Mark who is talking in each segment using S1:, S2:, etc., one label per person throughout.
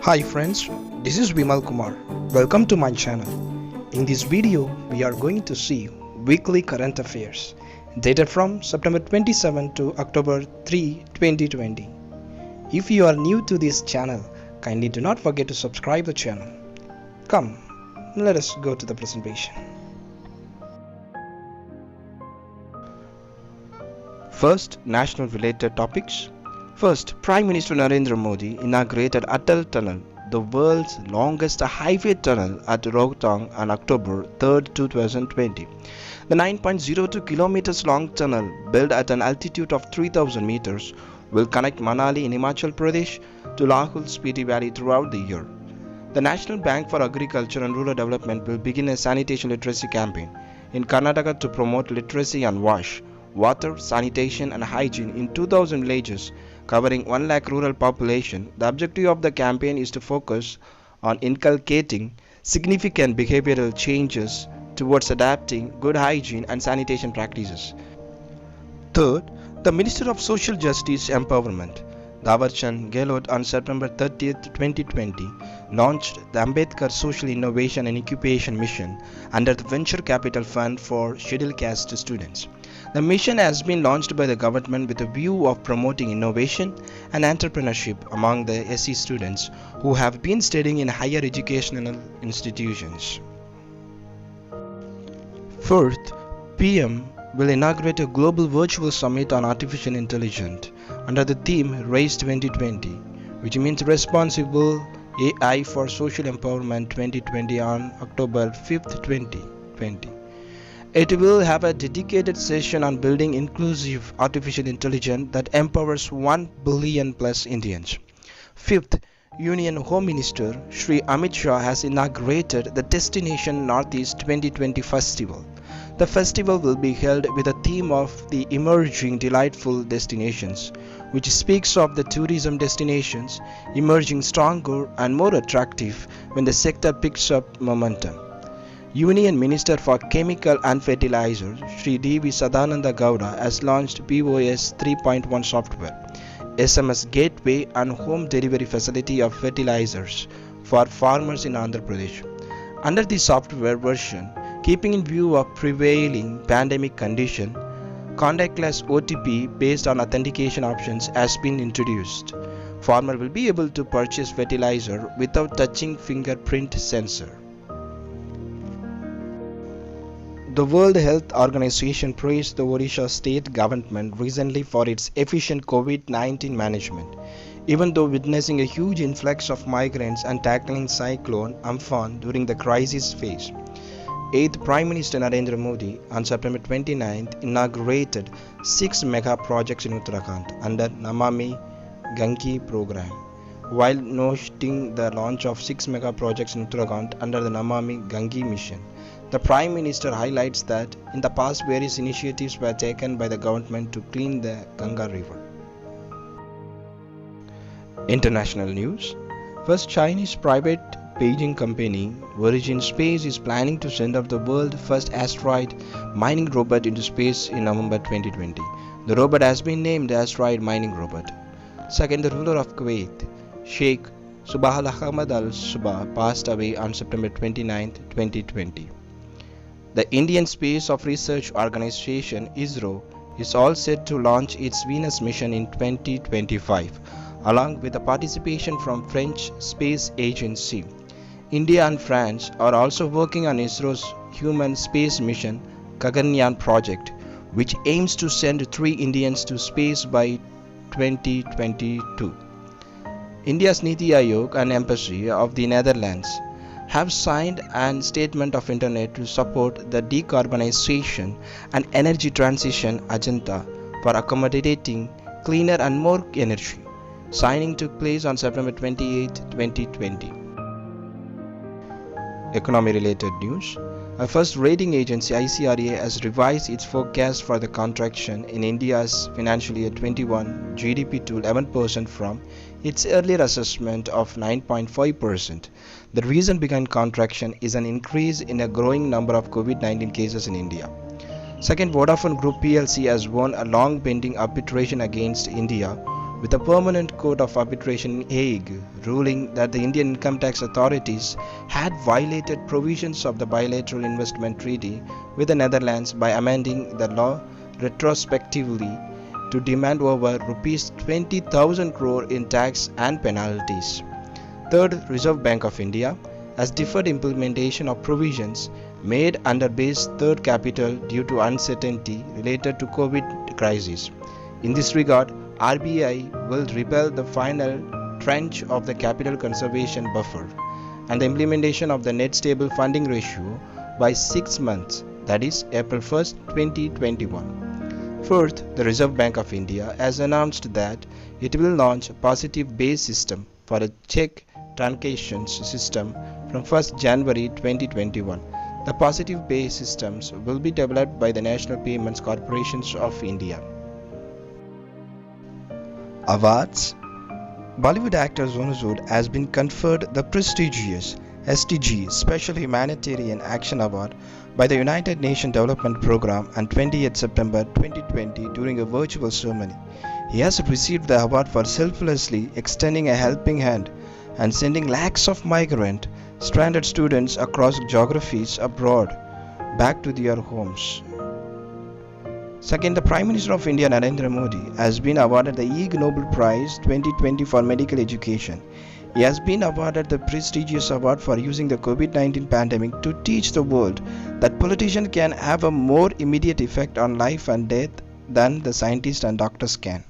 S1: Hi friends, this is Vimal Kumar. Welcome to my channel. In this video, we are going to see weekly current affairs dated from September 27 to October 3, 2020. If you are new to this channel, kindly do not forget to subscribe the channel. Come, let us go to the presentation.
S2: First, national related topics. First, Prime Minister Narendra Modi inaugurated Atal Tunnel, the world's longest highway tunnel at Rohtang on October 3, 2020. The 9.02 kilometers long tunnel, built at an altitude of 3000 meters, will connect Manali in Himachal Pradesh to Lahul Spiti Valley throughout the year. The National Bank for Agriculture and Rural Development will begin a sanitation literacy campaign in Karnataka to promote literacy on water, sanitation and hygiene in 2000 villages covering 1 lakh rural population. The objective of the campaign is to focus on inculcating significant behavioral changes towards adapting good hygiene and sanitation practices. Third, the Minister of Social Justice Empowerment, Davarchand Gehlot, on September 30, 2020, launched the Ambedkar Social Innovation and Incubation Mission under the Venture Capital Fund for Scheduled Caste students. The mission has been launched by the government with a view of promoting innovation and entrepreneurship among the SC students who have been studying in higher educational institutions. Fourth, PM will inaugurate a global virtual summit on artificial intelligence under the theme Race 2020, which means Responsible AI for Social Empowerment 2020 on October 5, 2020. It will have a dedicated session on building inclusive artificial intelligence that empowers 1 billion plus Indians. Fifth, Union Home Minister Shri Amit Shah has inaugurated the Destination Northeast 2020 Festival. The festival will be held with a theme of the emerging delightful destinations, which speaks of the tourism destinations emerging stronger and more attractive when the sector picks up momentum. Union Minister for Chemical and Fertilizers Shri D.V. Sadananda Gowda has launched POS 3.1 software, SMS Gateway and home delivery facility of fertilizers for farmers in Andhra Pradesh. Under the software version, keeping in view of prevailing pandemic condition, contactless OTP based on authentication options has been introduced. Farmer will be able to purchase fertilizer without touching fingerprint sensor. The World Health Organization praised the Odisha state government recently for its efficient COVID-19 management, even though witnessing a huge influx of migrants and tackling cyclone Amphan during the crisis phase. 8th Prime Minister Narendra Modi on September 29th inaugurated 6 mega projects in Uttarakhand under Namami Gange program. While noting the launch of 6 mega projects in Uttarakhand under the Namami Gange mission, the Prime Minister highlights that in the past various initiatives were taken by the government to clean the Ganga river. International news. First, Chinese private Beijing company Origin Space is planning to send up the world's first asteroid mining robot into space in November 2020. The robot has been named the Asteroid Mining Robot. Second, the ruler of Kuwait, Sheikh Subah Ahmad Al Subah, passed away on September 29, 2020. The Indian Space Research Organization ISRO is all set to launch its Venus mission in 2025, along with the participation from French Space Agency. India and France are also working on ISRO's human space mission Gaganyaan project, which aims to send 3 Indians to space by 2022. India's Niti Aayog and Embassy of the Netherlands have signed a statement of intent to support the decarbonization and energy transition agenda for accommodating cleaner and more energy. Signing took place on September 28, 2020. Economy related news. A first rating agency ICRA has revised its forecast for the contraction in India's financial year 21 GDP to 11% from its earlier assessment of 9.5%. The reason behind contraction is an increase in a growing number of COVID-19 cases in India. Second, Vodafone Group PLC has won a long pending arbitration against India with a permanent court of arbitration in Hague ruling that the Indian income tax authorities had violated provisions of the bilateral investment treaty with the Netherlands by amending the law retrospectively to demand over rupees 20,000 crore in tax and penalties. Third, Reserve Bank of India has deferred implementation of provisions made under base third capital due to uncertainty related to COVID crisis. In this regard, RBI will repeal the final tranche of the capital conservation buffer and the implementation of the net stable funding ratio by 6 months, that is April 1st, 2021. Fourth, the Reserve Bank of India has announced that it will launch a positive base system for a check truncations system from 1st January 2021. The positive base systems will be developed by the National Payments Corporations of India. Awards. Bollywood actor Sonu Sood has been conferred the prestigious SDG Special Humanitarian Action Award by the United Nations Development Programme on 28 September 2020 during a virtual ceremony. He has received the award for selflessly extending a helping hand and sending lakhs of migrant stranded students across geographies abroad back to their homes. Second, the Prime Minister of India Narendra Modi has been awarded the Ig Nobel Prize 2020 for medical education. He has been awarded the prestigious award for using the COVID-19 pandemic to teach the world that politicians can have a more immediate effect on life and death than the scientists and doctors can.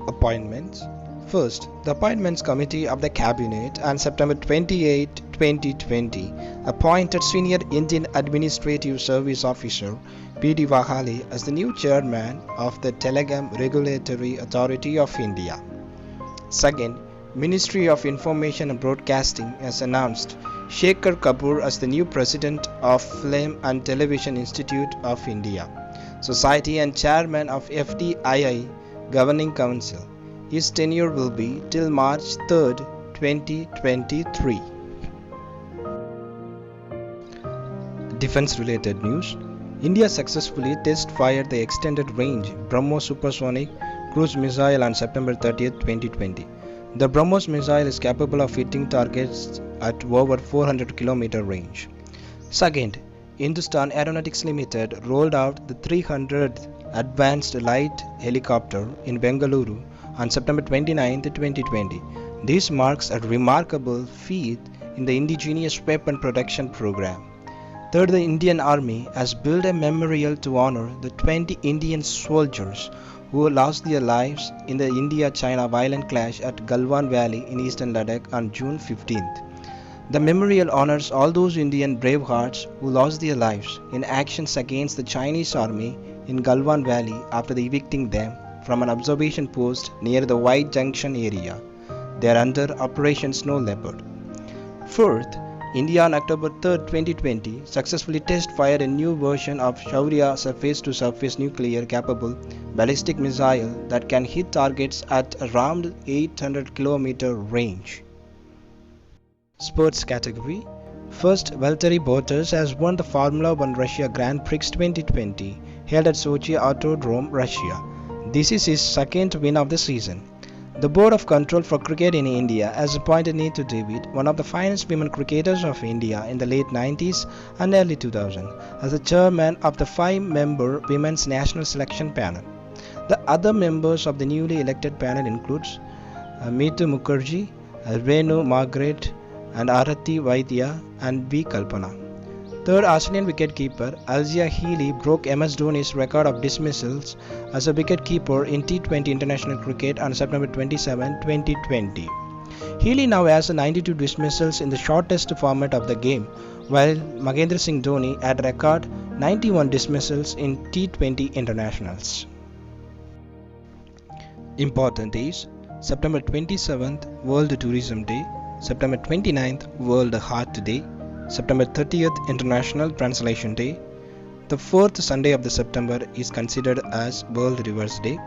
S2: Appointments. First, the Appointments Committee of the Cabinet on September 28, 2020 appointed Senior Indian Administrative Service Officer P.D. Vahali as the new chairman of the Telecom Regulatory Authority of India. Second, Ministry of Information and Broadcasting has announced Shekhar Kapoor as the new president of Film and Television Institute of India, Society and chairman of FTII Governing Council. His tenure will be till March 3, 2023. Defense-related news. India successfully test-fired the extended-range BrahMos supersonic cruise missile on September 30, 2020. The BrahMos missile is capable of hitting targets at over 400 km range. Second, Hindustan Aeronautics Limited rolled out the 300th Advanced Light Helicopter in Bengaluru on September 29, 2020. This marks a remarkable feat in the indigenous weapon production program. Third, the Indian Army has built a memorial to honor the 20 Indian soldiers who lost their lives in the India-China violent clash at Galwan Valley in eastern Ladakh on June 15th. The memorial honors all those Indian bravehearts who lost their lives in actions against the Chinese army in Galwan Valley after evicting them from an observation post near the White Junction area. They are under Operation Snow Leopard. Fourth, India on October 3, 2020 successfully test-fired a new version of Shaurya surface-to-surface nuclear-capable ballistic missile that can hit targets at around 800 km range. Sports category. First, Valtteri Bottas has won the Formula 1 Russia Grand Prix 2020 held at Sochi Autodrome, Russia. This is his second win of the season. The Board of Control for Cricket in India has appointed Neetu David, one of the finest women cricketers of India in the late 90s and early 2000s, as the chairman of the 5-member Women's National Selection Panel. The other members of the newly elected panel includes Meetu Mukherjee, Renu Margaret, and Arati Vaidya and V. Kalpana. Third, Australian wicketkeeper Aljaz Healy broke MS Dhoni's record of dismissals as a wicketkeeper in T20 international cricket on September 27, 2020. Healy now has 92 dismissals in the shortest format of the game, while Mahendra Singh Dhoni had record 91 dismissals in T20 internationals. Important days: September 27th, World Tourism Day; September 29th, World Heart Day; September 30th, International Translation Day. The fourth Sunday of the September is considered as World Rivers Day.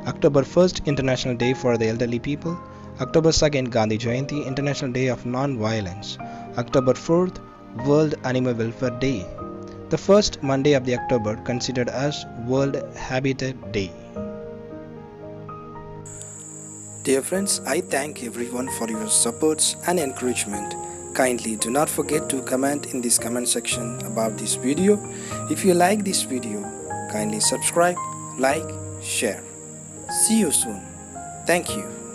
S2: October 1st, International Day for the Elderly People. October 2nd, Gandhi Jayanti, International Day of Non-Violence. October 4th, World Animal Welfare Day. The first Monday of the October considered as World Habitat Day.
S1: Dear friends, I thank everyone for your supports and encouragement. Kindly do not forget to comment in this comment section about this video. If you like this video, kindly subscribe, like, share. See you soon. Thank you.